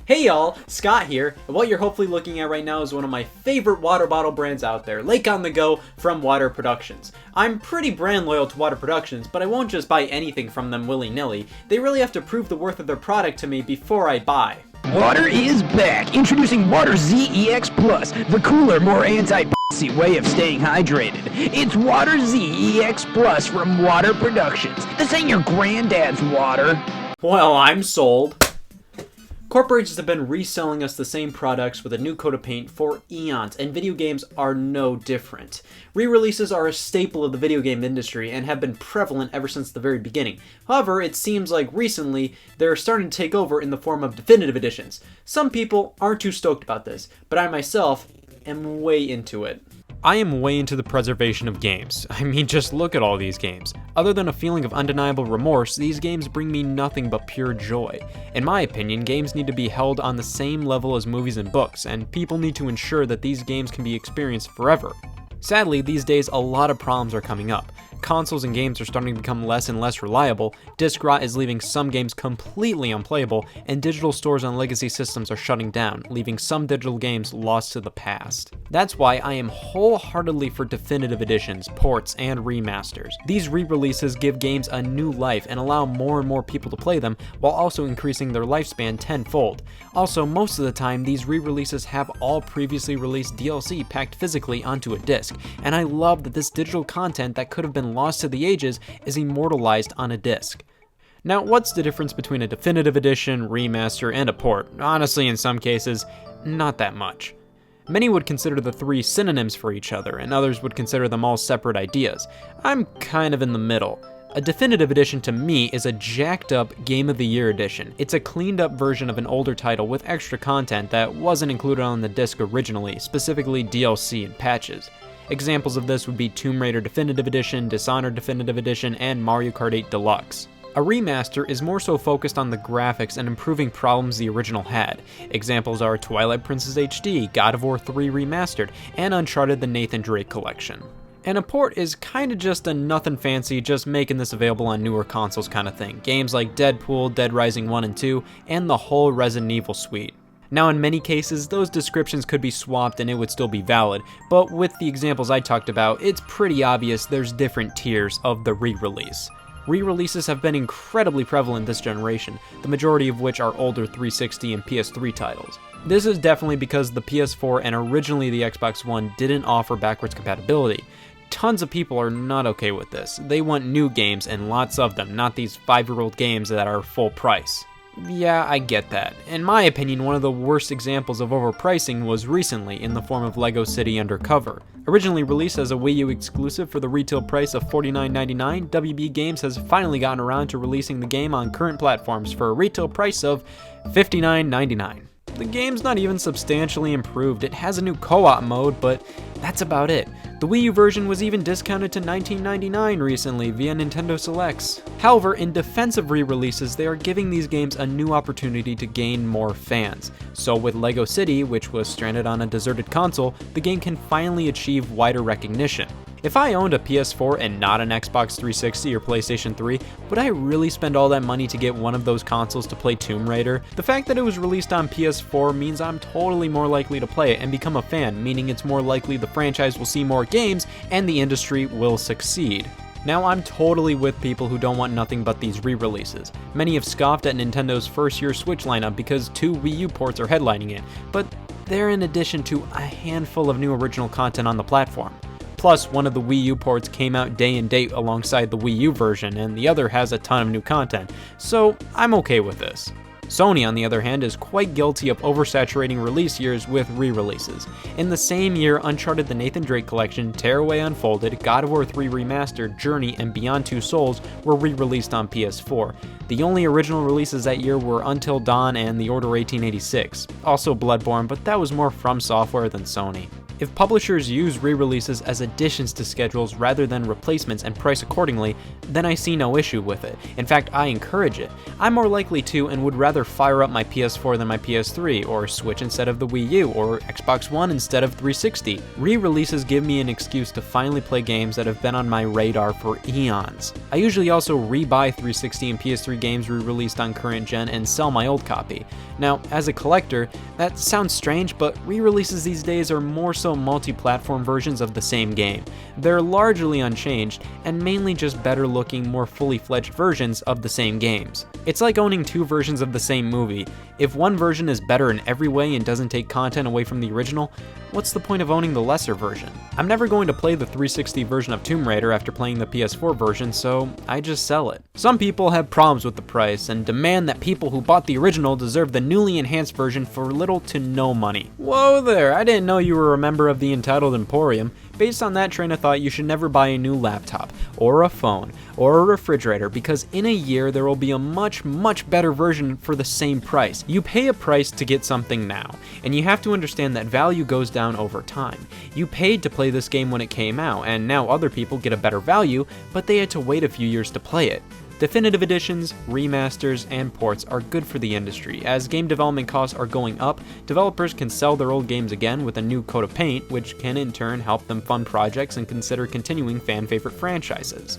Hey y'all, Scott here, and what you're hopefully looking at right now is one of my favorite water bottle brands out there, Lake on the Go from Water Productions. I'm pretty brand loyal to Water Productions, but I won't just buy anything from them willy-nilly. They really have to prove the worth of their product to me before I buy. Water is back! Introducing Water ZEX Plus, the cooler, more anti-pussy way of staying hydrated. It's Water ZEX Plus from Water Productions. This ain't your granddad's water. Well, I'm sold. Corporations have been reselling us the same products with a new coat of paint for eons, and video games are no different. Re-releases are a staple of the video game industry and have been prevalent ever since the very beginning. However, it seems like recently they're starting to take over in the form of definitive editions. Some people aren't too stoked about this, but I myself am way into it. I am way into the preservation of games. I mean, just look at all these games. Other than a feeling of undeniable remorse, these games bring me nothing but pure joy. In my opinion, games need to be held on the same level as movies and books, and people need to ensure that these games can be experienced forever. Sadly, these days a lot of problems are coming up. Consoles and games are starting to become less and less reliable, disc rot is leaving some games completely unplayable, and digital stores on legacy systems are shutting down, leaving some digital games lost to the past. That's why I am wholeheartedly for definitive editions, ports, and remasters. These re-releases give games a new life and allow more and more people to play them, while also increasing their lifespan tenfold. Also, most of the time, these re-releases have all previously released DLC packed physically onto a disc, and I love that this digital content that could have been lost to the ages is immortalized on a disc. Now, what's the difference between a definitive edition, remaster, and a port? Honestly, in some cases, not that much. Many would consider the three synonyms for each other, and others would consider them all separate ideas. I'm kind of in the middle. A definitive edition to me is a jacked up Game of the Year edition. It's a cleaned up version of an older title with extra content that wasn't included on the disc originally, specifically DLC and patches. Examples of this would be Tomb Raider Definitive Edition, Dishonored Definitive Edition, and Mario Kart 8 Deluxe. A remaster is more so focused on the graphics and improving problems the original had. Examples are Twilight Princess HD, God of War 3 Remastered, and Uncharted: The Nathan Drake Collection. And a port is kinda just a nothing fancy, just making this available on newer consoles kinda thing. Games like Deadpool, Dead Rising 1 and 2, and the whole Resident Evil suite. Now, in many cases, those descriptions could be swapped and it would still be valid, but with the examples I talked about, it's pretty obvious there's different tiers of the re-release. Re-releases have been incredibly prevalent this generation, the majority of which are older 360 and PS3 titles. This is definitely because the PS4 and originally the Xbox One didn't offer backwards compatibility. Tons of people are not okay with this. They want new games and lots of them, not these 5-year-old games that are full price. Yeah, I get that. In my opinion, one of the worst examples of overpricing was recently in the form of LEGO City Undercover. Originally released as a Wii U exclusive for the retail price of $49.99, WB Games has finally gotten around to releasing the game on current platforms for a retail price of $59.99. The game's not even substantially improved. It has a new co-op mode, but that's about it. The Wii U version was even discounted to $19.99 recently via Nintendo Selects. However, in defense of re-releases, they are giving these games a new opportunity to gain more fans. So with LEGO City, which was stranded on a deserted console, the game can finally achieve wider recognition. If I owned a PS4 and not an Xbox 360 or PlayStation 3, would I really spend all that money to get one of those consoles to play Tomb Raider? The fact that it was released on PS4 means I'm totally more likely to play it and become a fan, meaning it's more likely the franchise will see more games and the industry will succeed. Now, I'm totally with people who don't want nothing but these re-releases. Many have scoffed at Nintendo's first-year Switch lineup because 2 Wii U ports are headlining it, but they're in addition to a handful of new original content on the platform. Plus, one of the Wii U ports came out day and date alongside the Wii U version, and the other has a ton of new content, so I'm okay with this. Sony, on the other hand, is quite guilty of oversaturating release years with re-releases. In the same year, Uncharted: The Nathan Drake Collection, Tearaway Unfolded, God of War 3 Remastered, Journey, and Beyond Two Souls were re-released on PS4. The only original releases that year were Until Dawn and The Order 1886. Also Bloodborne, but that was more From Software than Sony. If publishers use re-releases as additions to schedules rather than replacements and price accordingly, then I see no issue with it. In fact, I encourage it. I'm more likely to and would rather fire up my PS4 than my PS3, or Switch instead of the Wii U, or Xbox One instead of 360. Re-releases give me an excuse to finally play games that have been on my radar for eons. I usually also re-buy 360 and PS3 games re-released on current gen and sell my old copy. Now, as a collector, that sounds strange, but re-releases these days are more so multi-platform versions of the same game. They're largely unchanged, and mainly just better looking, more fully fledged versions of the same games. It's like owning two versions of the same movie. If one version is better in every way and doesn't take content away from the original, what's the point of owning the lesser version? I'm never going to play the 360 version of Tomb Raider after playing the PS4 version, so I just sell it. Some people have problems with the price and demand that people who bought the original deserve the newly enhanced version for little to no money. Whoa there, I didn't know you were a member of the Entitled Emporium. Based on that train of thought, you should never buy a new laptop, or a phone, or a refrigerator, because in a year there will be a much better version for the same price. You pay a price to get something now, and you have to understand that value goes down over time. You paid to play this game when it came out, and now other people get a better value, but they had to wait a few years to play it. Definitive editions, remasters, and ports are good for the industry. As game development costs are going up, developers can sell their old games again with a new coat of paint, which can in turn help them fund projects and consider continuing fan-favorite franchises.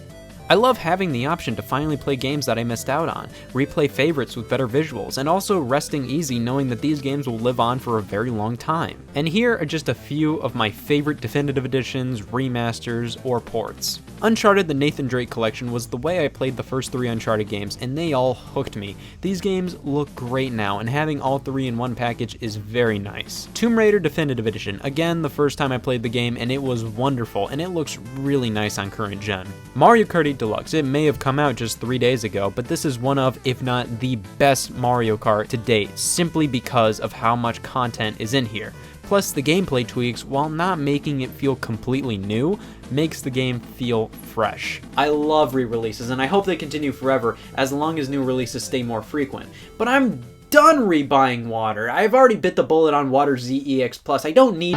I love having the option to finally play games that I missed out on, replay favorites with better visuals, and also resting easy knowing that these games will live on for a very long time. And here are just a few of my favorite definitive editions, remasters, or ports. Uncharted: The Nathan Drake Collection was the way I played the first 3 Uncharted games, and they all hooked me. These games look great now, and having all 3 in one package is very nice. Tomb Raider Definitive Edition, again the first time I played the game, and it was wonderful, and it looks really nice on current gen. Mario Kart 8 Deluxe, it may have come out just 3 days ago, but this is one of, if not the best Mario Kart to date, simply because of how much content is in here. Plus, the gameplay tweaks, while not making it feel completely new, makes the game feel fresh. I love re-releases, and I hope they continue forever, as long as new releases stay more frequent. But I'm done rebuying water. I've already bit the bullet on Water ZEX Plus. I don't need...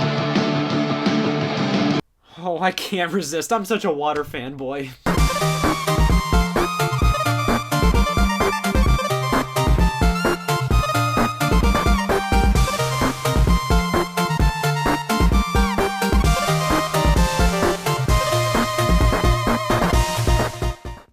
Oh, I can't resist. I'm such a water fanboy.